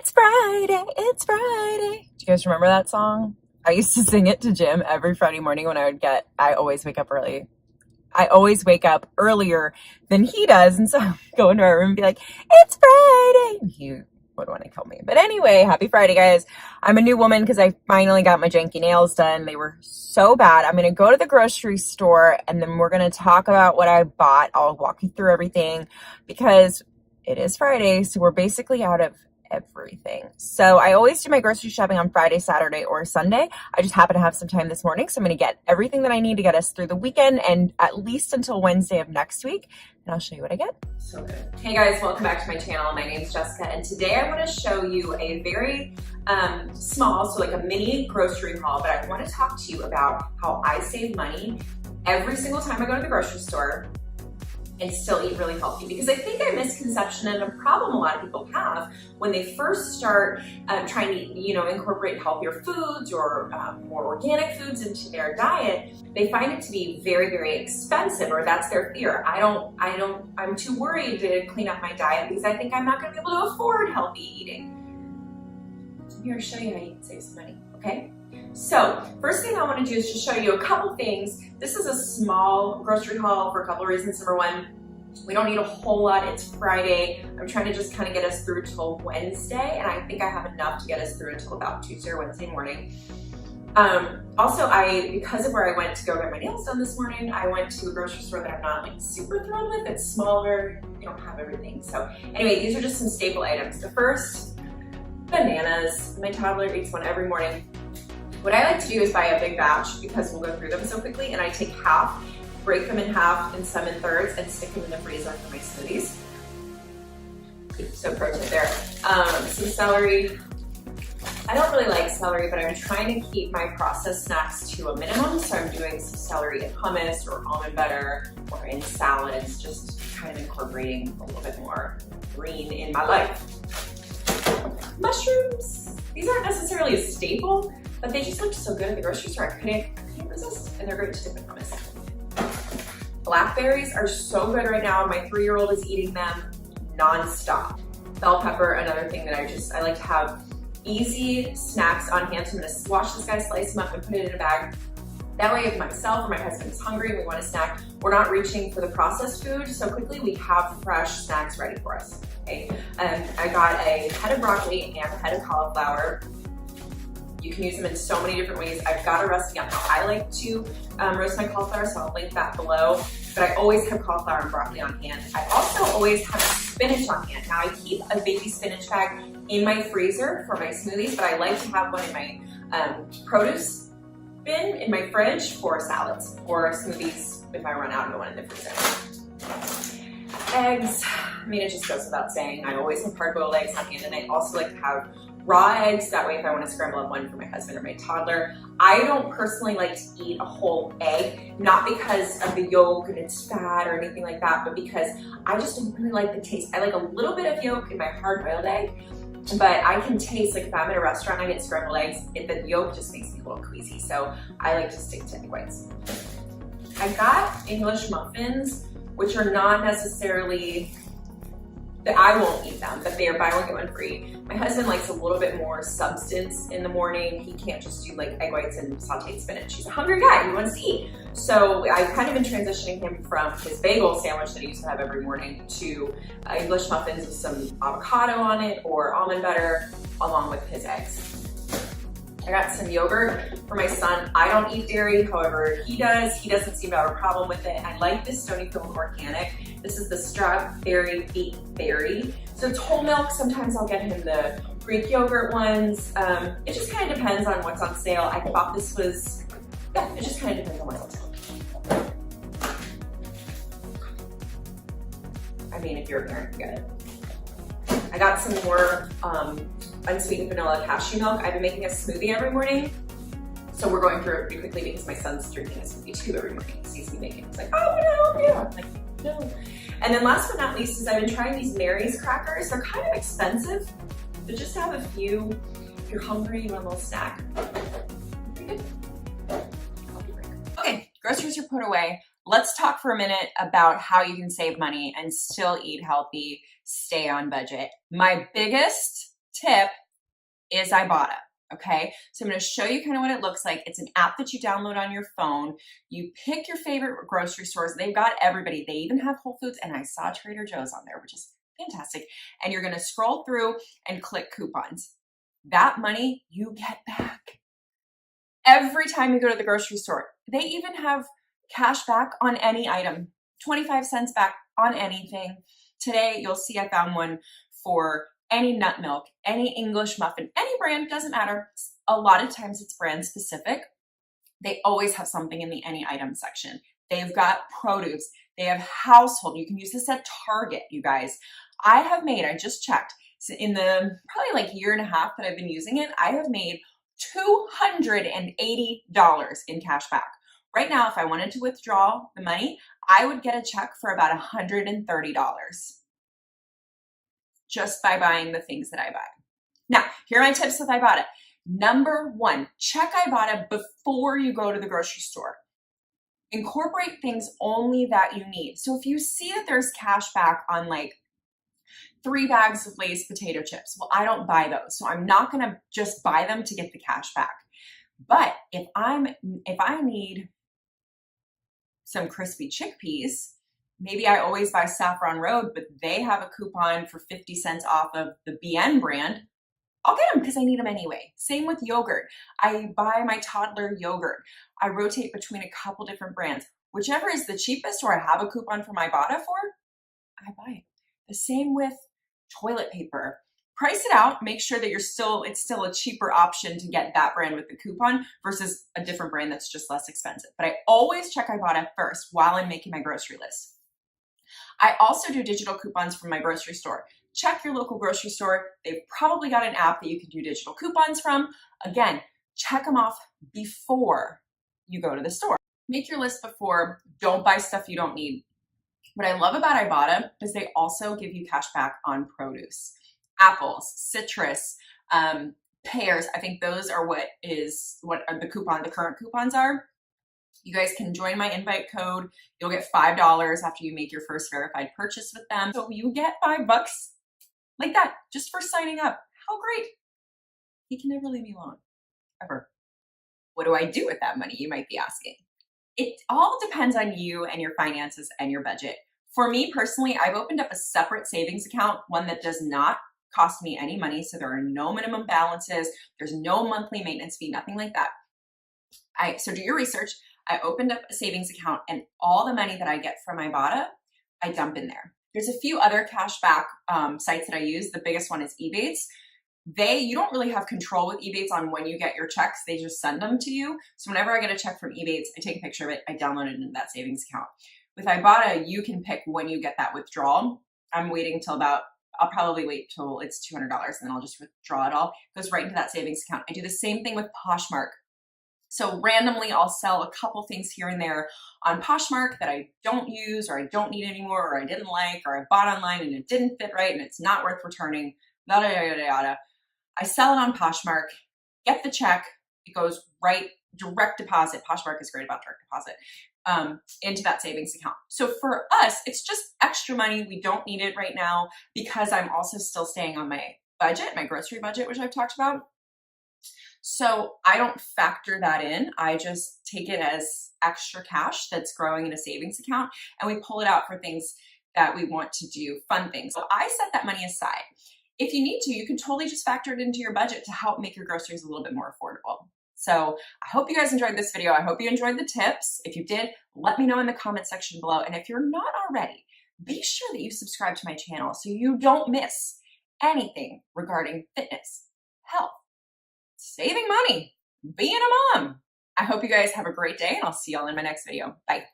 It's Friday, it's Friday. Do you guys remember that song? I used to sing it to Jim every Friday morning when I always wake up early. I always wake up earlier than he does. And so I go into our room and be like, it's Friday. And he would want to kill me. But anyway, happy Friday, guys. I'm a new woman because I finally got my janky nails done. They were so bad. I'm going to go to the grocery store and then we're going to talk about what I bought. I'll walk you through everything because it is Friday. So we're basically out of everything. So I always do my grocery shopping on Friday, Saturday, or Sunday. I just happen to have some time this morning. So I'm going to get everything that I need to get us through the weekend and at least until Wednesday of next week. And I'll show you what I get. So good. Hey guys, welcome back to my channel. My name is Jessica. And today I want to show you a very small, so like a mini grocery haul, but I want to talk to you about how I save money every single time I go to the grocery store and still eat really healthy. Because I think a misconception and a problem a lot of people have when they first start trying to, incorporate healthier foods or more organic foods into their diet, they find it to be very, very expensive, or that's their fear. I'm too worried to clean up my diet because I think I'm not gonna be able to afford healthy eating. I'm here to show you how you can save some money, okay? So first thing I want to do is just show you a couple things. This is a small grocery haul for a couple of reasons. Number one, we don't need a whole lot. It's Friday. I'm trying to just kind of get us through till Wednesday, and I think I have enough to get us through until about Tuesday or Wednesday morning. Also, because of where I went to go get my nails done this morning, I went to a grocery store that I'm not like super thrilled with. It's smaller. They don't have everything. So anyway, these are just some staple items. The first, bananas. My toddler eats one every morning. What I like to do is buy a big batch because we'll go through them so quickly, and I take half, break them in half and some in thirds, and stick them in the freezer for my smoothies. So pro tip there. Some celery. I don't really like celery, but I'm trying to keep my processed snacks to a minimum, so I'm doing some celery in hummus or almond butter or in salads, just kind of incorporating a little bit more green in my life. Mushrooms. These aren't necessarily a staple, but they just looked so good at the grocery store, I couldn't resist, and they're great to dip in hummus. Blackberries are so good right now. My 3-year-old is eating them non-stop. Bell pepper, another thing that I like to have easy snacks on hand. So I'm gonna wash this guy, slice him up, and put it in a bag. That way, if myself or my husband is hungry and we want a snack, we're not reaching for the processed food so quickly. We have fresh snacks ready for us, okay? I got a head of broccoli and a head of cauliflower. You can use them in so many different ways. I've got a recipe on how I like to roast my cauliflower, so I'll link that below. But I always have cauliflower and broccoli on hand. I also always have spinach on hand. Now I keep a baby spinach bag in my freezer for my smoothies, but I like to have one in my produce bin in my fridge for salads or smoothies if I run out of the one in the freezer. Eggs, it just goes without saying. I always have hard-boiled eggs on hand, and I also like to have raw eggs. That way, if I want to scramble up one for my husband or my toddler. I don't personally like to eat a whole egg, not because of the yolk and it's fat or anything like that, but because I just don't really like the taste. I like a little bit of yolk in my hard-boiled egg, but I can taste, like if I'm at a restaurant and I get scrambled eggs, the yolk just makes me a little queasy, so I like to stick to egg whites. I got English muffins, which are not necessarily I won't eat them, but they are buy one, get one free. My husband likes a little bit more substance in the morning. He can't just do like egg whites and sauteed spinach. He's a hungry guy, he wants to eat. So I've kind of been transitioning him from his bagel sandwich that he used to have every morning to English muffins with some avocado on it or almond butter along with his eggs. I got some yogurt for my son. I don't eat dairy, however he does. He doesn't seem to have a problem with it. I like this Stonyfield Organic. This is the strawberry beet berry. So it's whole milk. Sometimes I'll get him the Greek yogurt ones. It just kind of depends on what's on sale. I thought this was, it just kind of depends on what's on sale. If you're a parent, you get it. I got some more unsweetened vanilla cashew milk. I've been making a smoothie every morning. So we're going through it pretty quickly because my son's drinking a smoothie too every morning. He sees me making it. He's like, oh, I want to help you. I'm like, no. And then last but not least is I've been trying these Mary's crackers. They're kind of expensive, but just have a few. If you're hungry, you want a little snack. Pretty good. Okay, groceries are put away. Let's talk for a minute about how you can save money and still eat healthy, stay on budget. My biggest tip is Ibotta. Okay, so I'm going to show you kind of what it looks like. It's an app that you download on your phone. You pick your favorite grocery stores. They've got everybody. They even have Whole Foods, and I saw Trader Joe's on there, which is fantastic. And you're going to scroll through and click coupons. That money you get back every time you go to the grocery store. They even have cash back on any item, 25 cents back on anything. Today, you'll see I found one for any nut milk, any English muffin, any brand, doesn't matter. A lot of times it's brand specific. They always have something in the any item section. They've got produce. They have household. You can use this at Target, you guys. I just checked, in the probably like year and a half that I've been using it, I have made $280 in cash back. Right now, if I wanted to withdraw the money, I would get a check for about $130 just by buying the things that I buy. Now, here are my tips with Ibotta. Number one, check Ibotta before you go to the grocery store. Incorporate things only that you need. So if you see that there's cash back on like 3 bags of Lay's potato chips, well, I don't buy those. So I'm not going to just buy them to get the cash back. But if I need some crispy chickpeas, maybe I always buy Saffron Road, but they have a coupon for 50 cents off of the BN brand. I'll get them because I need them anyway. Same with yogurt. I buy my toddler yogurt. I rotate between a couple different brands. Whichever is the cheapest or I have a coupon from Ibotta for, I buy it. The same with toilet paper. Price it out. Make sure that it's still a cheaper option to get that brand with the coupon versus a different brand that's just less expensive. But I always check Ibotta first while I'm making my grocery list. I also do digital coupons from my grocery store. Check your local grocery store. They've probably got an app that you can do digital coupons from. Again, check them off before you go to the store. Make your list before. Don't buy stuff you don't need. What I love about Ibotta is they also give you cash back on produce. Apples, citrus, pears. I think those are what the current coupons are. You guys can join my invite code. You'll get $5 after you make your first verified purchase with them. So you get $5 like that just for signing up. How great. He can never leave me alone, ever. What do I do with that money, you might be asking? It all depends on you and your finances and your budget. For me personally, I've opened up a separate savings account, one that does not cost me any money. So there are no minimum balances. There's no monthly maintenance fee, nothing like that. So do your research. I opened up a savings account and all the money that I get from Ibotta, I dump in there. There's a few other cashback sites that I use. The biggest one is Ebates. You don't really have control with Ebates on when you get your checks. They just send them to you. So whenever I get a check from Ebates, I take a picture of it. I download it into that savings account. With Ibotta, you can pick when you get that withdrawal. I'm waiting till I'll probably wait till it's $200 and then I'll just withdraw it all. It goes right into that savings account. I do the same thing with Poshmark. So randomly, I'll sell a couple things here and there on Poshmark that I don't use or I don't need anymore or I didn't like or I bought online and it didn't fit right and it's not worth returning, yada, yada, yada. I sell it on Poshmark, get the check. It goes right, direct deposit. Poshmark is great about direct deposit into that savings account. So for us, it's just extra money. We don't need it right now because I'm also still staying on my budget, my grocery budget, which I've talked about. So I don't factor that in. I just take it as extra cash that's growing in a savings account and we pull it out for things that we want to do, fun things. So I set that money aside. If you need to, you can totally just factor it into your budget to help make your groceries a little bit more affordable. So I hope you guys enjoyed this video. I hope you enjoyed the tips. If you did, let me know in the comment section below. And if you're not already, be sure that you subscribe to my channel so you don't miss anything regarding fitness, health, saving money, being a mom. I hope you guys have a great day and I'll see y'all in my next video. Bye.